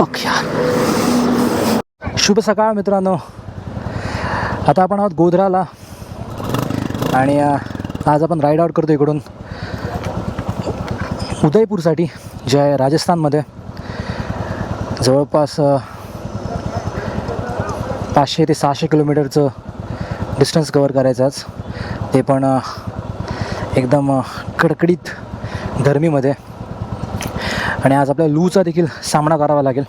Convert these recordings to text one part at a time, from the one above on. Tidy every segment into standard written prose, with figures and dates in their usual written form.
फक यार. शुभ सकाळ मित्रांनो. आता आपण आहोत गोधराला आणि आज आपण राईड आउट करतो इकडून उदयपूरसाठी, जे आहे राजस्थानमध्ये. जवळपास 500 ते 600 किलोमीटरचं डिस्टन्स कवर करायचं आज, ते पण एकदम कडकडीत गरमीमध्ये. आणि आज आपल्याला लूचा देखील सामना करावा लागेल.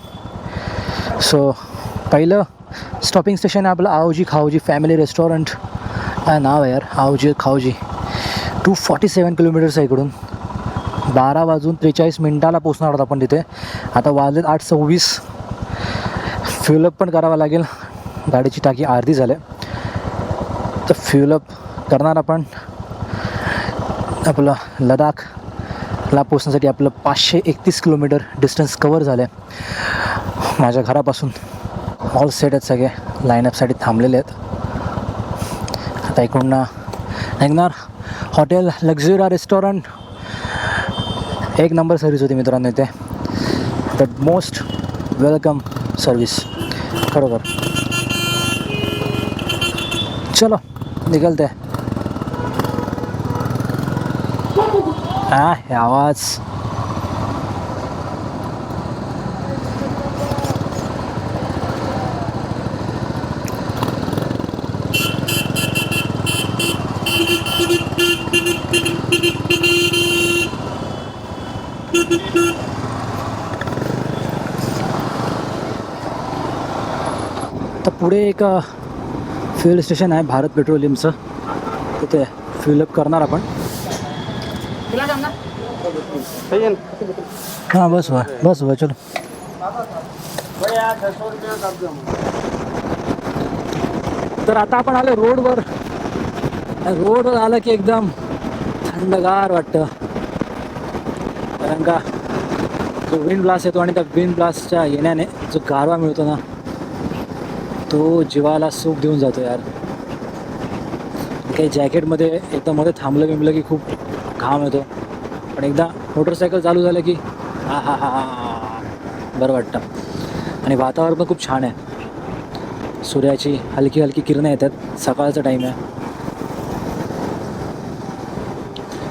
सो पहिलं स्टॉपिंग स्टेशन आहे आपलं आओजी खाओजी फॅमिली रेस्टॉरंट. काय नाव आहे यार, आओजी खाओजी. 247 किलोमीटर्स आहे इकडून. 12:43 पोचणार आहोत आपण तिथे. आता वाजलेत 8:26. फ्युलअप पण करावं लागेल, गाडीची टाकी अर्धी झाली. तर फ्युलअप करणार आपण. आपलं लडाखला पोचण्यासाठी आपलं 531 किलोमीटर डिस्टन्स कवर झालं आहे. माझ्या घरापासून ऑल सेट आहेत, सगळे लाईनअपसाठी थांबलेले आहेत. आता इकडून निघणार. हॉटेल लक्झुरा रेस्टॉरंट, एक नंबर सर्विस होती मित्रांनो इथे. द मोस्ट वेलकम सर्विस खरोखर. चलो निकलते. हे आवाज. तर पुढे एक फ्युएल स्टेशन आहे भारत पेट्रोलियमचं, तिथे फ्युलअप करणार आपण. हां बस हुआ चलो. तर आता आपण आलो रोडवर. रोडवर आलं की एकदम थंडगार वाटतं, कारण का जो विंड ब्लास्ट येतो आणि त्या विंड ब्लास्टच्या येण्याने जो गारवा मिळतो ना, तो जीवाला सुख देऊन जातो यार. काही जॅकेटमध्ये एकदा मध्ये थांबलं बिंबलं की खूप घाम येतो, पण एकदा मोटरसायकल चालू झालं की हा हा हा हा बरं वाटतं. आणि वातावरण पण खूप छान आहे. सूर्याची हलकी हलकी किरणं येतात. सकाळचा टाईम आहे.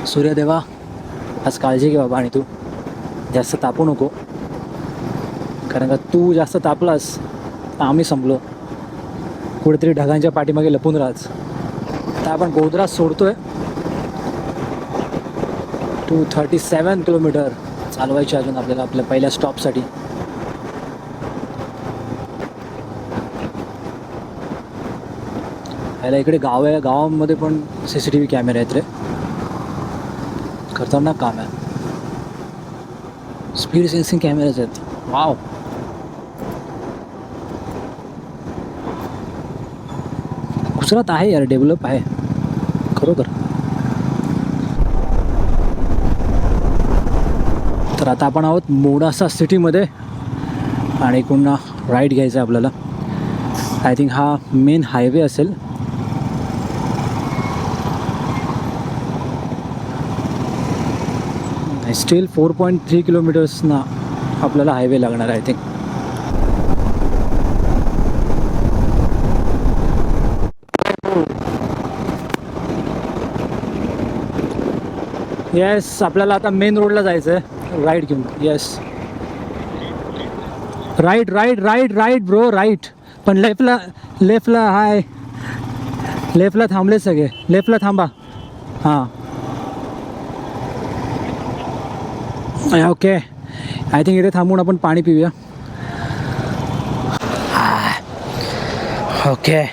सूर्यदेवा आज काळजी घे बाबा, आणि तू जास्त तापू नको, कारण का तू जास्त तापलास तर आम्ही संपलो. कुठेतरी ढगांच्या पाठीमागे लपून राहाच. आता आपण गोधरा सोडतोय. 237 किलोमीटर चालवायचे अजून आपल्याला आपल्या पहिल्या स्टॉपसाठी. याला इकडे गाव आहे, गावामध्ये पण CCTV कॅमेरे आहेत रे. खतरनाक काम आहे. स्पीड सेन्सिंग कॅमेरेज आहेत. वाव. गुजरात आहे यार, डेव्हलप आहे खरोखर. तर आता आपण आहोत मोडासा सिटीमध्ये आणि पुन्हा राईट घ्यायचं आहे आपल्याला. आय थिंक हा मेन हायवे असेल. स्टील 4.3 किलोमीटर्सना आपल्याला हायवे लागणार आहे आय थिंक. येस, आपल्याला आता मेन रोडला जायचं आहे राईट घेऊन. Yes, right right right right bro, right. पण लेफ्टला हाय, लेफ्टला थांबले सगळे. लेफ्टला थांबा. हां ओके. आय थिंक इथे थांबून आपण पाणी पिऊया. ओके,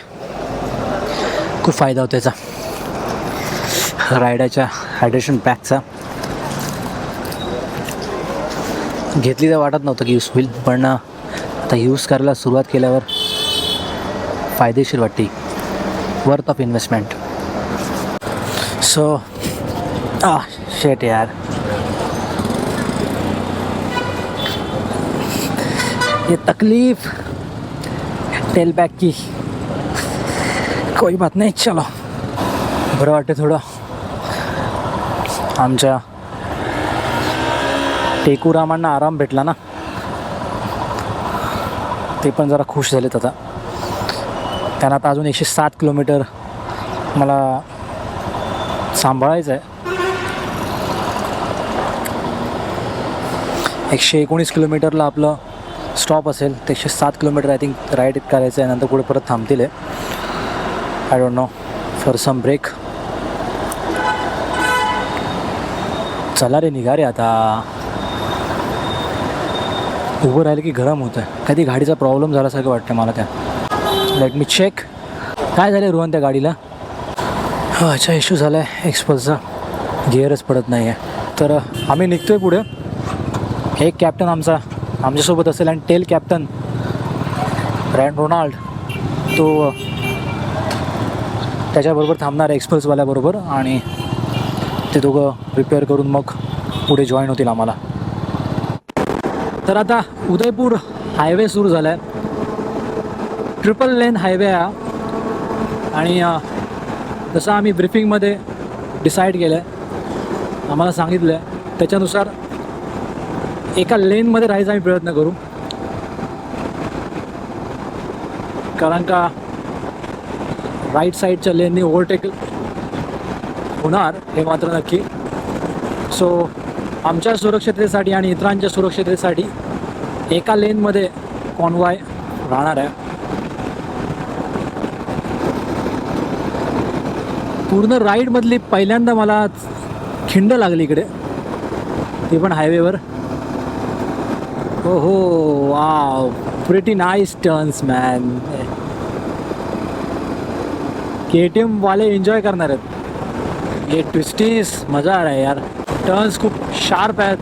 खूप फायदा होतो त्याचा रायडाच्या हायड्रेशन पॅकचा. घेतली तर वाटत नव्हतं की यूज होईल, पण आता यूज करायला सुरुवात केल्यावर फायदेशीर वाटते. Worth of investment. सो शेट यार, ये तकलीफ टेल बैक की. कोई बात नाही, चलो. बरं वाटतं थोडं. आमच्या टेकूरामांना आराम भेटला ना. ते पण जरा खुश झालेत आता. त्यांना आता अजून 107 किलोमीटर मला सांभाळायचं आहे. 119 किलोमीटरला आपलं स्टॉप असेल. ते 107 किलोमीटर आय थिंक राईट करायचं आहे. नंतर पुढे परत थांबतील. I don't know, for some break. चला रे, निघा रे आता. उभं राहिलं की गरम होतं आहे. कधी गाडीचा प्रॉब्लेम झाल्यासारखं वाटतं मला. त्या लेट मी चेक. काय झालं रोहन त्या गाडीला? अच्छा, इश्यू झाला आहे एक्सपल्सचा. गिअरच पडत नाही आहे. तर आम्ही निघतो आहे पुढे. एक कॅप्टन आमच्यासोबत असेल आणि टेल कॅप्टन रोनाल्ड तो त्याच्याबरोबर थांबणार आहे एक्सप्रेसवाल्याबरोबर. आणि ते दोघं रिपेअर करून मग पुढे जॉईन होतील आम्हाला. तर आता उदयपूर हायवे सुरू झाला आहे. ट्रिपल लेन हायवे हा. आणि जसं आम्ही ब्रीफिंगमध्ये डिसाईड केलं आहे, आम्हाला सांगितलं आहे त्याच्यानुसार एका लेनमध्ये राहायचा आम्ही प्रयत्न करू. कारण का राईट साईडच्या लेननी ओव्हरटेक होणार हे मात्र नक्की. सो आमच्या सुरक्षिततेसाठी आणि इतरांच्या सुरक्षिततेसाठी एका लेनमध्ये कॉन्वॉय राहणार आहे. पूर्ण राईडमधली पहिल्यांदा मला खिंड लागली इकडे, ती पण हायवेवर. हो हो, wow, pretty nice turns man. KTM वाले एन्जॉय करणार आहेत. हे ट्विस्टीज मजा आ रहा है यार. टर्न्स खूप शार्प आहेत.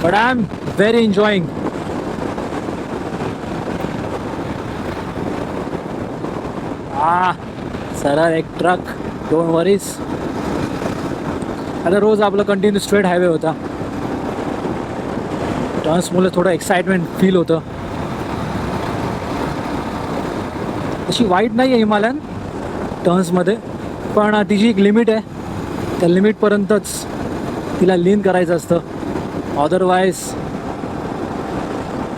But I am very enjoying. सरळ एक ट्रक, डोंट वरीज. आता रोज आपलं कंटिन्यू स्ट्रेट हायवे होता. टर्न्समुळे थोडं एक्साइटमेंट फील होतं. अशी वाईट नाही आहे हिमालयन टर्न्समध्ये, पण तिची एक लिमिट आहे. त्या लिमिटपर्यंतच तिला लीन करायचं असतं. Otherwise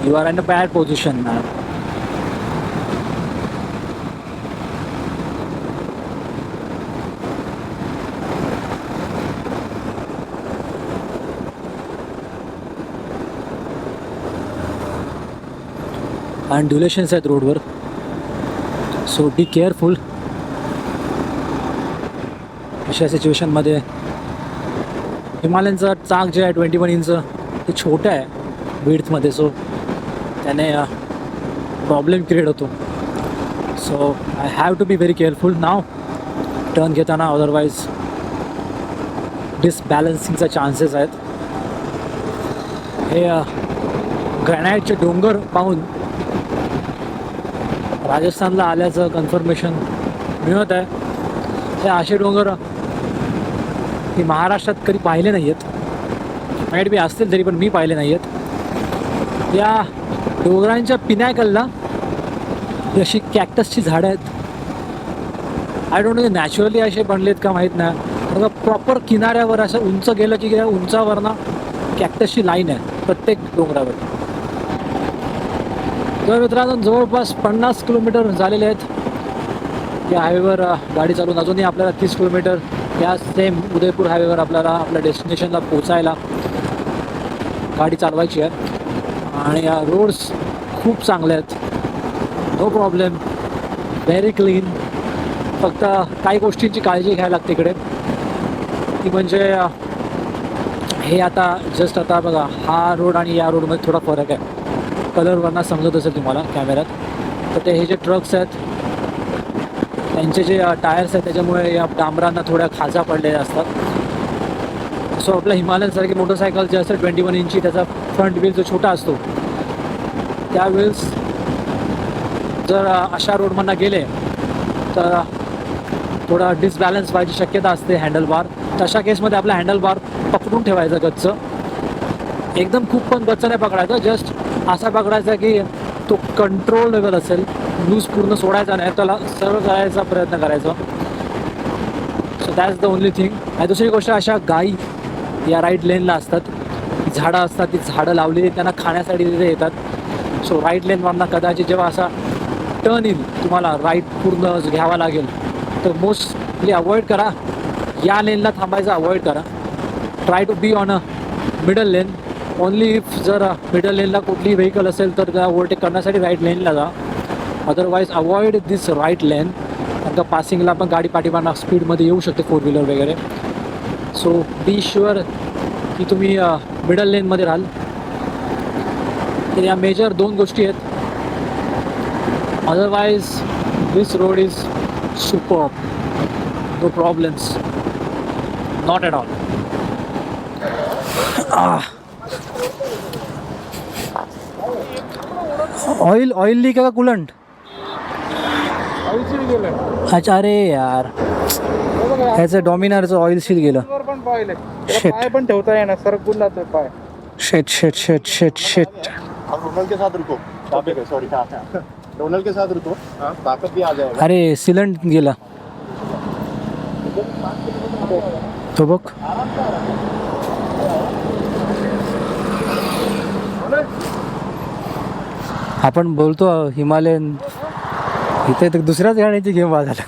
you are in a bad position ना. आणि ड्युरेशन्स आहेत रोडवर, सो बी केअरफुल. अशा सिच्युएशनमध्ये हिमालयनचं चाक जे आहे 21 इंच ते छोटं आहे विड्थमध्ये, सो त्याने प्रॉब्लेम क्रिएट होतो. So I have to be very careful now turn घेताना, अदरवाईज डिसबॅलन्सिंगचा चान्सेस आहेत. हे ग्रॅनाईटचे डोंगर पाहून राजस्थानला आल्याचं कन्फर्मेशन मिळत आहे. हे असे डोंगर मी महाराष्ट्रात कधी पाहिले नाही आहेत. माहीत बी असतील तरी पण मी पाहिले नाही आहेत. या डोंगरांच्या पिनॅकलला अशी कॅक्टसची झाडं आहेत. आय डोंट नो नॅचरली असे बनलेत का माहीत नाही. बघा प्रॉपर किनाऱ्यावर असं उंच गेलं की उंचावरनं कॅक्टसची लाईन आहे प्रत्येक डोंगरावर. तर मित्रांनो जवळपास 50 किलोमीटर झालेले आहेत या हायवेवर गाडी चालवून. अजूनही आपल्याला 30 किलोमीटर या सेम उदयपूर हायवेवर आपल्याला आपल्या डेस्टिनेशनला पोचायला गाडी चालवायची आहे. आणि या रोड्स खूप चांगले आहेत, नो प्रॉब्लेम, व्हेरी क्लीन. फक्त काही गोष्टींची काळजी घ्यायला लागते इकडे, ती म्हणजे हे आता जस्ट आता बघा हा रोड आणि या रोडमध्ये थोडा फरक आहे. कलरवरनं समजत असेल तुम्हाला कॅमेऱ्यात. तर ते हे जे ट्रक्स आहेत त्यांचे जे टायर्स आहेत त्याच्यामुळे या डांबरांना थोड्या खाजा पडलेल्या असतात. सो आपल्या हिमालयनसारखी मोटरसायकल जे असतात 21 इंची, त्याचा फ्रंट व्हील जो छोटा असतो, त्या व्हील्स जर अशा रोडमधनं गेले तर थोडा डिसबॅलन्स व्हायची शक्यता असते हँडलबार. तशा केसमध्ये आपला हँडलबार पकडून ठेवायचा गच्च, एकदम खूप पण गच्च नाही पकडायचा, जस्ट असा पकडायचा की तो कंट्रोलेबल असेल. लूज पूर्ण सोडायचा नाही, त्याला सरळ करायचा प्रयत्न करायचा. So that's the only thing. आणि दुसरी गोष्ट, अशा गायी या राईट लेनला असतात, झाडं असतात, ती झाडं लावलेली त्यांना खाण्यासाठी तिथे येतात. सो राईट लेनवरनं कदाचित जेव्हा असा टर्न येईल तुम्हाला राईट पूर्ण घ्यावा लागेल तर मोस्टली अवॉइड करा, या लेनला थांबायचं अवॉइड करा. Try to be on a middle lane only if जर मिडल लेनला कुठलीही व्हेकल असेल तर त्या ओव्हरटेक करण्यासाठी राईट लेनला जा. अदरवाईज अवॉइड दिस राईट लेन, कारण का पासिंगला पण गाडी पाठीमागं स्पीडमध्ये येऊ शकते, 4 व्हीलर वगैरे. सो बी शुअर की तुम्ही मिडल लेनमध्ये राहाल. तर या मेजर 2 गोष्टी आहेत. Otherwise this road is super, no problems, not at all. Oil leak आहे का कुलंट? अच्छा, अरे यार ह्याचं डॉमिनारचं ऑइल सील गेलं. पाय पण ठेवता येणार, सरकून जातोय पाय. शेट शेट शेट शेट शेट. रोनल के साथ रुको, सॉरी रोनल के साथ रुको, ताकत भी आ जाएगा. अरे सिलेंट गेला तो बघ. आपण बोलतो हिमालयन, इथे तर दुसऱ्याच गाण्याची गेम वाजायला.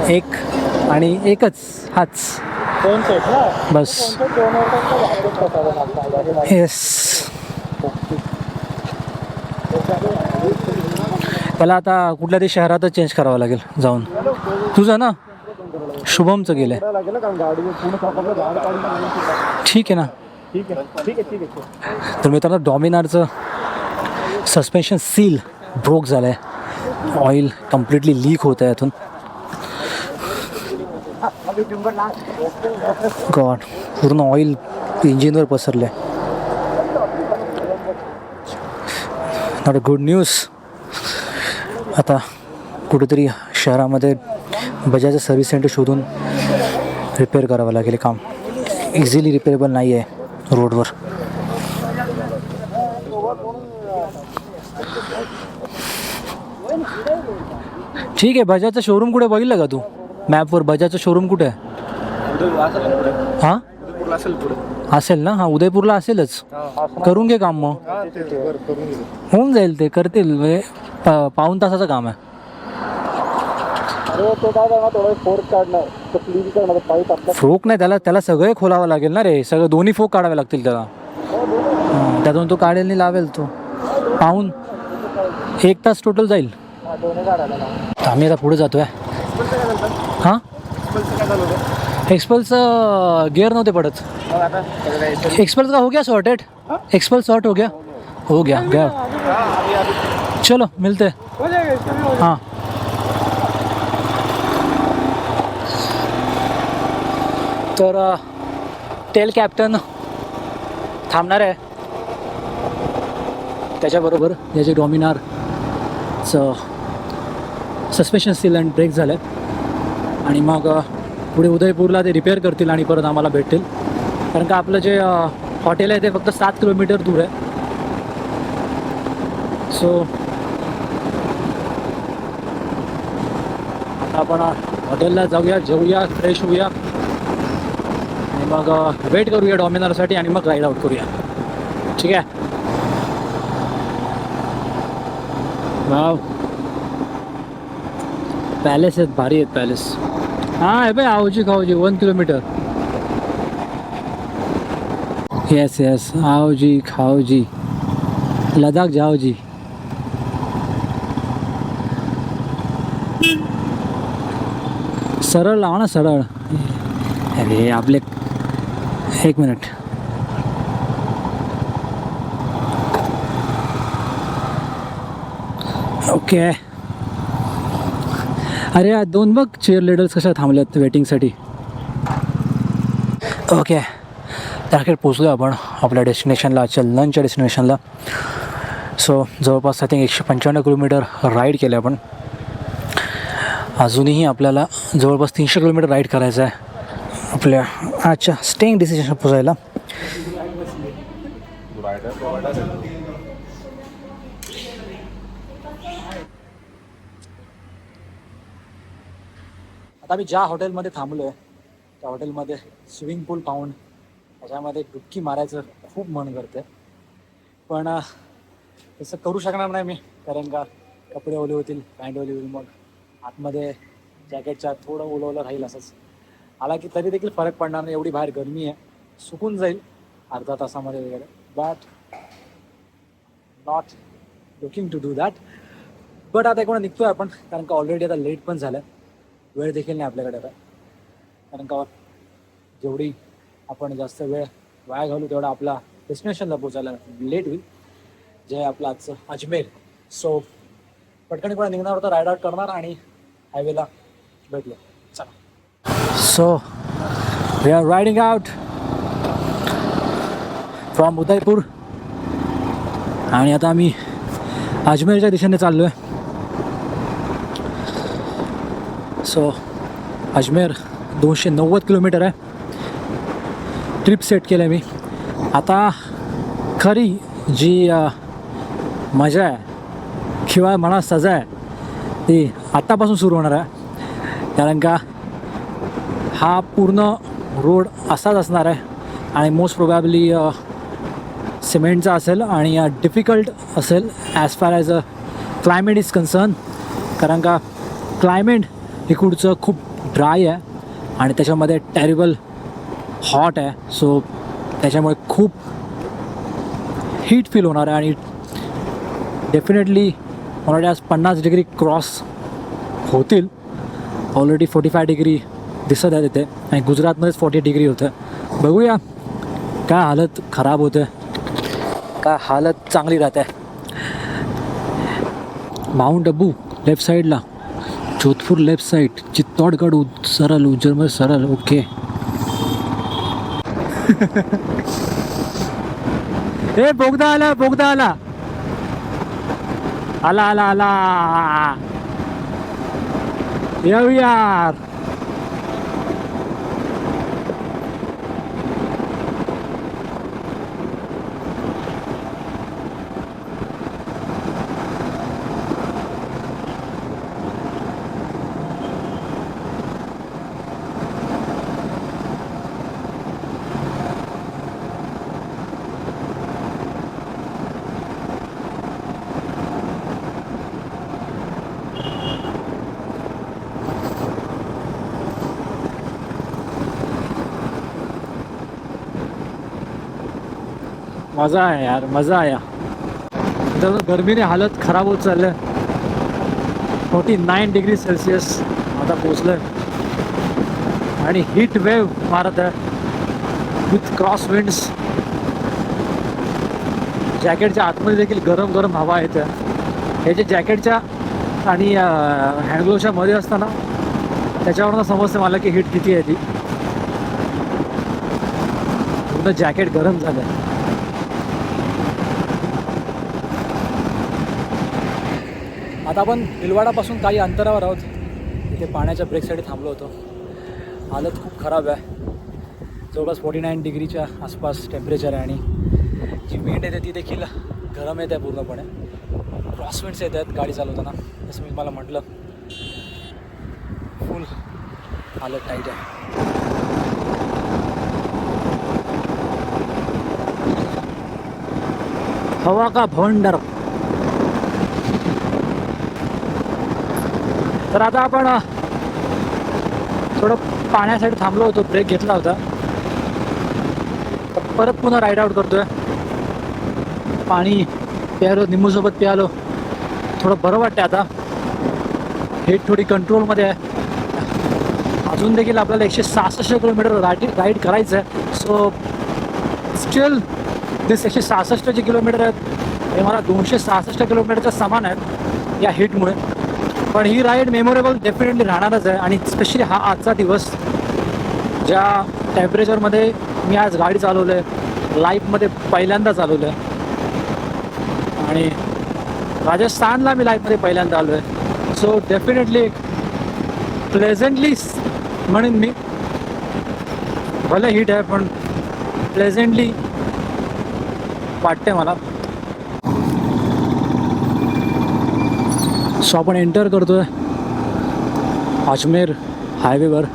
एक आणि एकच हाच बस. येस, त्याला आता कुठल्या तरी शहरातच चेंज करावं लागेल जाऊन. तुझं ना शुभमचं गेलंय. ठीक आहे ना. तर मित्रांनो, डॉमिनारचं सस्पेन्शन सील ब्रोक झालं आहे. ऑइल कम्प्लिटली लीक होतं आहे यातून. गॉड, पूर्ण ऑइल इंजिनवर पसरलं आहे. Not a good news. आता कुठेतरी शहरामध्ये बजाजचं सर्व्हिस सेंटर शोधून रिपेअर करावं लागेल. काम इझिली रिपेअरेबल नाही आहे रोडवर. ठीक आहे, बजाजचं शोरूम कुठे बघितलं का तू मॅपवर? बजाजचं शोरूम कुठे आहे? हां असेल ना. हां, उदयपूरला असेलच. करून घे काम, मग होऊन जाईल. ते करतील, म्हणजे पाऊण तासाचं काम आहे. फोक नाही, त्याला सगळे खोलावं लागेल ना रे. सगळं दोन्ही फोक काढावे लागतील त्याला. त्यातून तो काढेल आणि लावेल. तो पाहून 1 तास टोटल जाईल. आम्ही आता पुढे जातोय. हां, एक्सपल्सचं गिअर नव्हते पडत. एक्सपल्स का हो गया सॉर्टेड? एक्सपल्स सॉर्ट हो गया. चलो मिलते. हां, तर टेल कॅप्टन थांबणार आहे. त्याच्याबरोबर याचे डॉमिनारचं सस्पेन्शन सील अँड ब्रेक झालं आहे. आणि मग पुढे उदयपूरला ते रिपेअर करतील आणि परत आम्हाला भेटतील. कारण का आपलं जे हॉटेल आहे ते फक्त 7 किलोमीटर दूर आहे. सो आपण हॉटेलला जाऊया, जेवूया, फ्रेश होऊया आणि मग वेट करूया डॉमिनारसाठी आणि मग राईड आउट करूया. ठीक आहे. वाव, पॅलेस आहेत, भारी आहेत पॅलेस. हां आहे भाई, आवजी खाओजी 1 किलोमीटर. येस आओजी खाओजी, लदाख जाओजी. सरळ लावा ना, सरळ. अरे आपले 1 मिनिट. ओके. अरे 2 बघ चेअर लीडर्स कशा थांबल्यात वेटिंगसाठी. ओके, त्याखेर पोचलो आपण आपल्या डेस्टिनेशनला, लंचच्या डेस्टिनेशनला. सो जवळपास आय थिंक 155 किलोमीटर राईड केलं आपण. अजूनही आपल्याला जवळपास 300 किलोमीटर राईड करायचं आहे आपल्या आजच्या स्टेइंग डेस्टिनेशन पोचायला. आता मी ज्या हॉटेलमध्ये थांबलो आहे त्या हॉटेलमध्ये स्विमिंग पूल पाहून त्याच्यामध्ये डुबकी मारायचं खूप मन करते, पण तसं करू शकणार नाही मी, कारण का कपडे ओले होतील, पॅन्ट ओली होईल, मग आतमध्ये जॅकेटच्या थोडं ओलं ओलं राहील असंच. आला की तरी देखील फरक पडणार नाही, एवढी बाहेर गरमी आहे, सुकून जाईल अर्धा तासामध्ये वगैरे. But not looking to do that. But आता इकडून निघतोय आपण, कारण का ऑलरेडी आता लेट पण झालं, वेळ देखील नाही आपल्याकडे आता, कारण का जेवढी आपण जास्त वेळ वाया घालू तेवढा आपला डेस्टिनेशनला पोचायला लेट होईल, जे आहे आपलं आजचं अजमेर. सो पटकन इकडे निघणार होतं, राईड आउट करणार आणि हायवेला भेटलो. चला. So we are riding out from Udaipur आणि आता आम्ही अजमेरच्या दिशेने चाललो आहे. सो अजमेर 290 किलोमीटर आहे. ट्रिप सेट केलं आहे मी. आता खरी जी मजा आहे किंवा म्हणा सजा आहे ती आत्तापासून सुरू होणार आहे, कारण का हा पूर्ण रोड असाच असणार आहे आणि मोस्ट प्रोबॅबली सिमेंटचा असेल आणि डिफिकल्ट असेल as far as climate is concern, कारण का क्लायमेट इकडचं खूप ड्राय आहे आणि त्याच्यामध्ये टेरिबल हॉट आहे. सो त्याच्यामुळे खूप हीट फील होणार आहे आणि डेफिनेटली मला वाटते आज 50 डिग्री क्रॉस होतील. ऑलरेडी 45 डिग्री दिसत आहे तिथे आणि गुजरातमध्येच 40 डिग्री होतं. बघूया काय हालत खराब होतं, काय हालत चांगली राहते. माउंट अबू लेफ्ट साईडला, जोधपूर लेफ्ट साईड, चित्तौडगड सरळ, उज्जैन सरळ. ओके. ए बोगदा आला, बोगदा आला, आला आला आला. यार मज़ा आहे यार, मज़ा आया. तर गर्मीने हालत खराब होत चाललं. 49 डिग्री सेल्सिअस आता पोचलं आणि हीट वेव्ह मारत आहे विथ क्रॉस विंड्स. जॅकेटच्या आतमध्ये देखील गरम गरम हवा येते. हे जे जॅकेटच्या आणि हँडग्लोवच्या मध्ये असताना त्याच्यावरून समजते मला की हीट किती आहे ती. पूर्ण जॅकेट गरम झालं. आता आपण भिलवाडापासून काही अंतरावर आहोत. इथे पाण्याच्या ब्रेकसाठी थांबलो होतो. हालत खूप खराब आहे. जवळपास 49 डिग्रीच्या आसपास टेम्परेचर आहे आणि जी विंड येते ती देखील गरम येत आहे पूर्णपणे. क्रॉस विंड्स येत आहेत गाडी चालवताना, जसं मी मला म्हटलं. फुल हालत टाईट आहे. हवा का भवंडर. तर आता आपण थोडं पाण्यासाठी थांबलो होतो, ब्रेक घेतला होता. तर परत पुन्हा राईड आउट करतोय. पाणी प्यालो, निंबूसोबत प्यालो, थोडं बरं वाटतं आता. हेट थोडी कंट्रोलमध्ये आहे. अजून देखील आपल्याला 166 किलोमीटर राईड करायचं आहे. सो स्टील दिस 166 जे किलोमीटर आहेत हे मला 266 किलोमीटरच्या समान आहेत या हीटमुळे. पण ही राईड मेमोरेबल डेफिनेटली राहणारच आहे. आणि स्पेशली हा आजचा दिवस ज्या टेम्परेचरमध्ये मी आज गाडी चालवलं आहे, लाईफमध्ये पहिल्यांदा चालवलं आहे. आणि राजस्थानला मी लाईफमध्ये पहिल्यांदा आलो आहे. सो डेफिनेटली प्लेझेंटली म्हणेन मी. भले हीट आहे पण प्लेझेंटली वाटते मला. सो आपण एंटर करतोय अजमेर हायवेवर.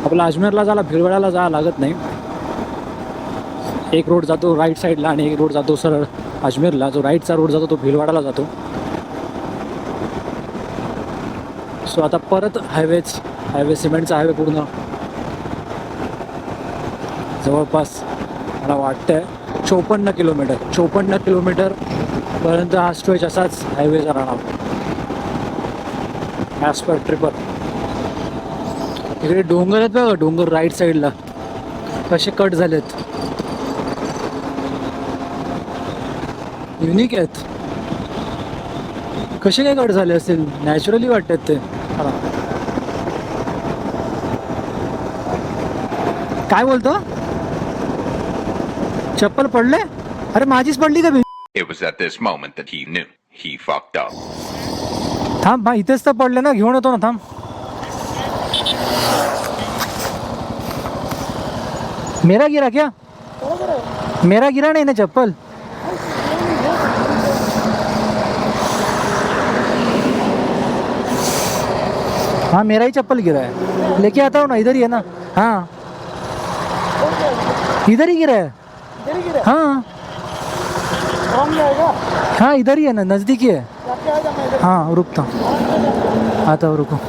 आपला अजमेरला जायला भिलवाड्याला जायला लागत नाही. एक रोड जातो राईट साईडला आणि एक रोड जातो सरळ अजमेरला. जो राईटचा रोड जातो तो भिलवाड्याला जातो. सो आता परत हायवे सिमेंटचा हायवे पूर्ण जवळपास मला वाटतंय 54 किलोमीटर पर्यंत हा स्ट्रेच असाच हायवेचा राहणार ॲज पर ट्रिपर. इकडे डोंगर आहेत बघा, डोंगर राईट साईडला कसे कट झालेत, युनिक आहेत. कसे काय कट झाले असतील, नॅचरली वाटतात ते. काय बोलतो, चप्पल पडले? अरे माझीच पडली का? It was at this moment that he knew he fucked up. थांब बा, इथेच तर पडले ना, घेऊन येतो ना, थांब. मेरा गिरा क्या? मेरा गिरा नहीं ना चप्पल. हाँ मेरा ही चप्पल गिरा है, लेके आता हूँ ना, इधर ही है ना. हाँ इधर ही गिरा है. हाँ हाँ इधर ही है ना, नज़दीक ही है. हाँ रुकता हूँ, आता हूँ, रुको.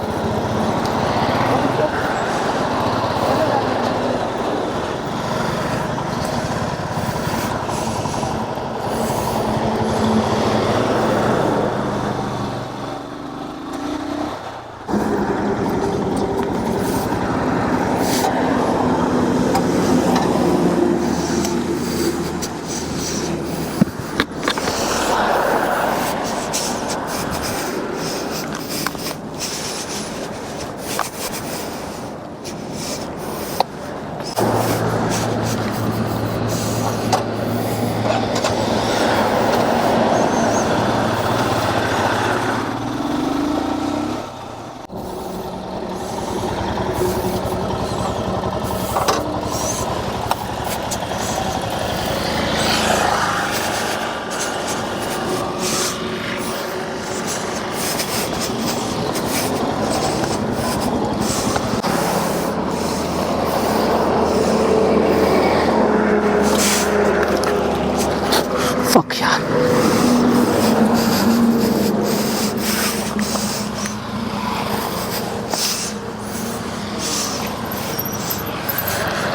Fuck यार.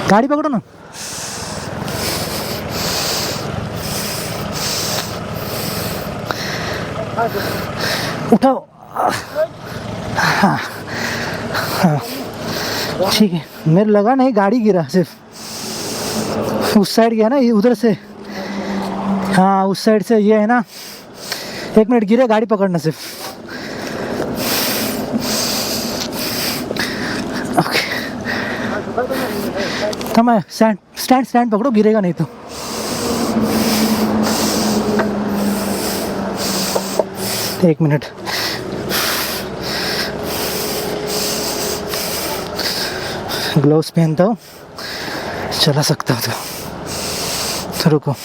गाड़ी पकड़ो ना. उठाओ. हाँ हाँ ठीक है. मेरे लगा नहीं, गाड़ी गिरा सिर्फ उस साइड गया ना, उधर से. हाँ उस साइड से ये है ना. 1 मिनट, गिरे, गाड़ी पकड़ना सिर्फ. ओके तो मैं स्टैंड पकड़ो, गिरेगा नहीं तो. एक मिनट. ग्लोव्स पहनता हूँ, चला सकता हूँ तो रुको.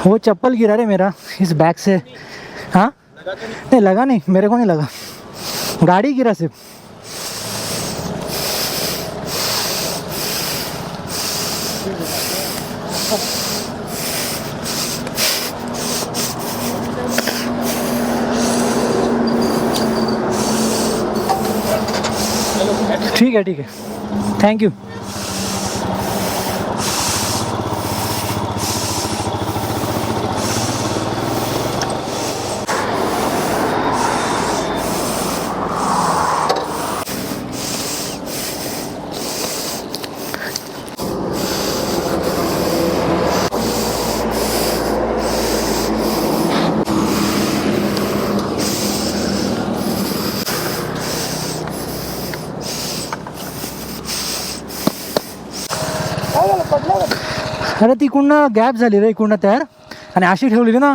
वो चप्पल गिरा रे मेरा इस बैग से. हाँ नहीं लगा, नहीं मेरे को नहीं लगा, गाड़ी गिरा सिर्फ. ठीक है, थैंक यू. अरे तिकडनं गॅप झाली रे, इकडनं तयार, आणि अशी ठेवलेली ना.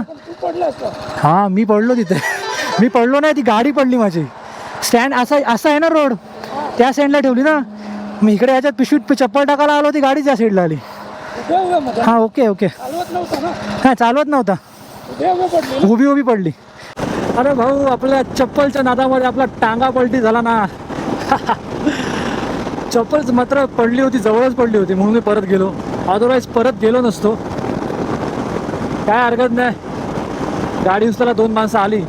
हां मी पडलो तिथे. मी पडलो नाही, ती गाडी पडली माझी. स्टँड असा आहे ना रोड, त्या साईडला ठेवली ना. मी इकडे याच्यात पिशवीत चप्पल टाकायला आलो, ती गाडी त्या साईडला आली. हां ओके. हां चालवत नव्हता. उभी पडली. अरे भाऊ आपल्या चप्पलच्या नादामध्ये आपला टांगा पलटी झाला ना. चप्पल मात्र पडली होती, जवळच पडली होती म्हणून मी परत गेलो. अदरवाईज परत गेलो नसतो. काय हरकत नाही, गाडी उचलायला 2 माणसं आली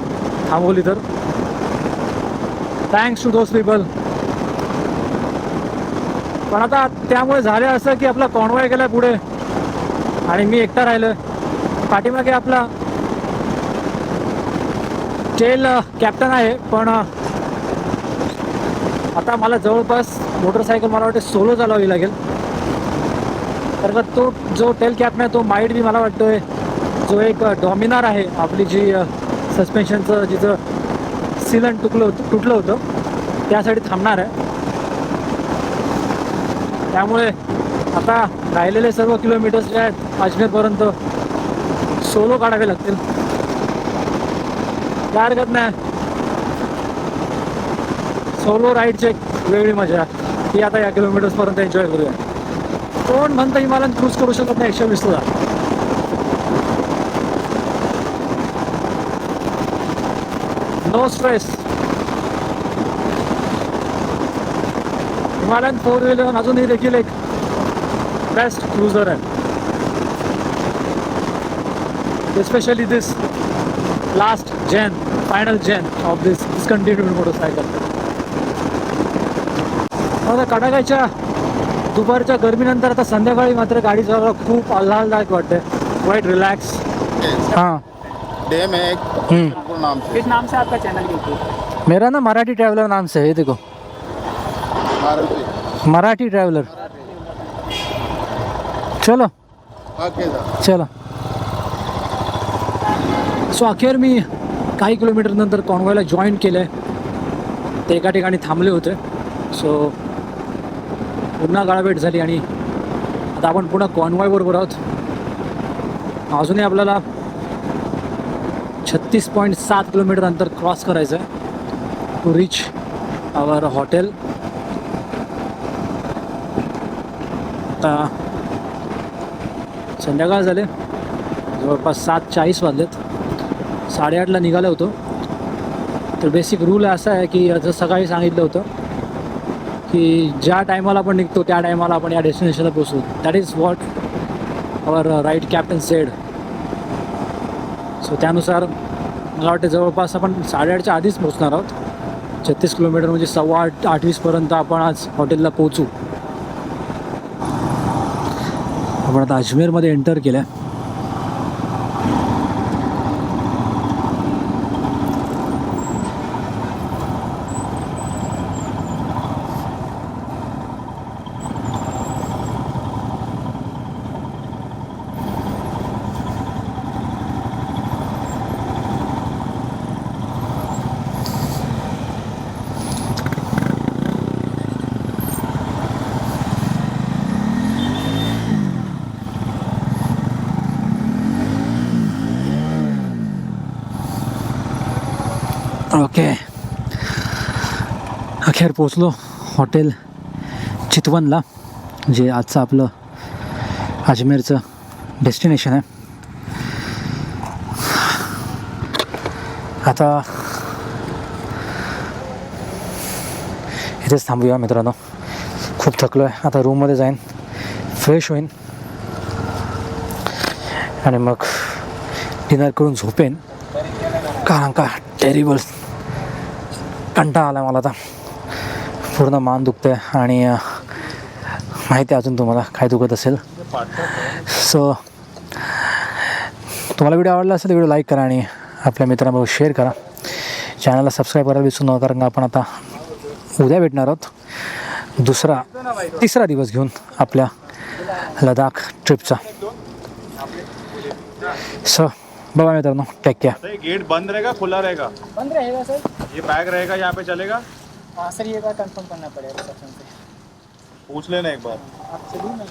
थांबवली तर. Thanks to those people. पण आता त्यामुळे झालं असं की आपला कॉन्वॉय गेला पुढे आणि मी एकटा राहिलो. पाठीमागे आपला टेल कॅप्टन आहे. पण आता मला जवळपास मोटरसायकल मला वाटतं सोलो चालवावी लागेल. तर का तो जो टेल कॅप्टन आहे तो माईट बी मला वाटतोय जो एक डॉमिनार आहे आपली जी सस्पेन्शनचं जिचं सिलन तुटलं होतं त्यासाठी थांबणार आहे. त्यामुळे आता राहिलेले सर्व किलोमीटर्स जे आहेत अजमेरपर्यंत सोलो काढावे लागतील. काय हरकत नाही, सोलो राईडची एक वेगळी मजा ती आता या किलोमीटर्सपर्यंत एन्जॉय करूया. कोण म्हणतं हिमालयन क्रूज करू शकत नाही 120ला. No stress. हिमालयन 4 व्हीलर अजूनही देखील एक बेस्ट क्रूझर आहे. Especially this last gen, final gen of this discontinued motorcycle. आता कडाक्याच्या दुपारच्या गरमीनंतर आता संध्याकाळी मात्र गाडी चालवायला खूप आल्हाददायक वाटते. वाईट रिलॅक्स. हाँ डे में एक नाम से किस नाम से आपका चैनल यूट्यूब? मेरा ना मराठी ट्रैवलर नाम से है. देखो मराठी ट्रैवलर. चलो चलो. सो अखेर मी काही किलोमीटर नंतर कॉन्वॉयला जॉईन केलं आहे. ते एका ठिकाणी थांबले होते. सो पुन्हा गाळाभेट झाली आणि आता आपण पुन्हा कॉन्वॉयबरोबर आहोत. अजूनही आपल्याला 36.7 किलोमीटर अंतर क्रॉस करायचं आहे टू रीच आवर हॉटेल. आता संध्याकाळ झाले, जवळपास 7:40 वाजलेत. 8:30ला निघालो होतो. तर बेसिक रूल असा आहे की जसं सकाळी सांगितलं होतं की ज्या टायमाला आपण निघतो त्या टायमाला आपण या डेस्टिनेशनला पोचू. That is what our ride captain said. So त्यानुसार मला वाटतं जवळपास आपण 8:30च्या आधीच पोचणार आहोत. 36 किलोमीटर म्हणजे 7:15 8:20पर्यंत आपण आज हॉटेलला पोचू. आपण आता अजमेरमध्ये एंटर केलं. ओके, अखेर पोचलो हॉटेल चितवनला, जे आजचं आपलं अजमेरचं डेस्टिनेशन आहे. आता इथेच थांबूया मित्रांनो. खूप थकलो आहे. आता रूममध्ये जाईन, फ्रेश होईन आणि मग डिनर करून झोपेन. कारण का टेरिबल कंटाळा आला मला. आता पूर्ण मान दुखते आणि माहिती आहे अजून तुम्हाला काय दुखत असेल. सो तुम्हाला व्हिडिओ आवडला असेल तर व्हिडिओ लाईक करा आणि आपल्या मित्रांबरोबर शेअर करा. चॅनलला सबस्क्राईब करायला विसरू नका, कारण का आपण आता उद्या भेटणार आहोत तिसरा दिवस घेऊन आपल्या लडाख ट्रिपचा. सो बाय मित्रांनो, टेक केअर. गेट बंद रहेगा खुला रहेगा? बंद रहेगा सर. ये बैग रहेगा यहाँ पे चलेगा? हाँ सर, ये बार कंफर्म करना पड़ेगा रिसेप्शन से. पूछ लेना एक बार. आप चलिए ना.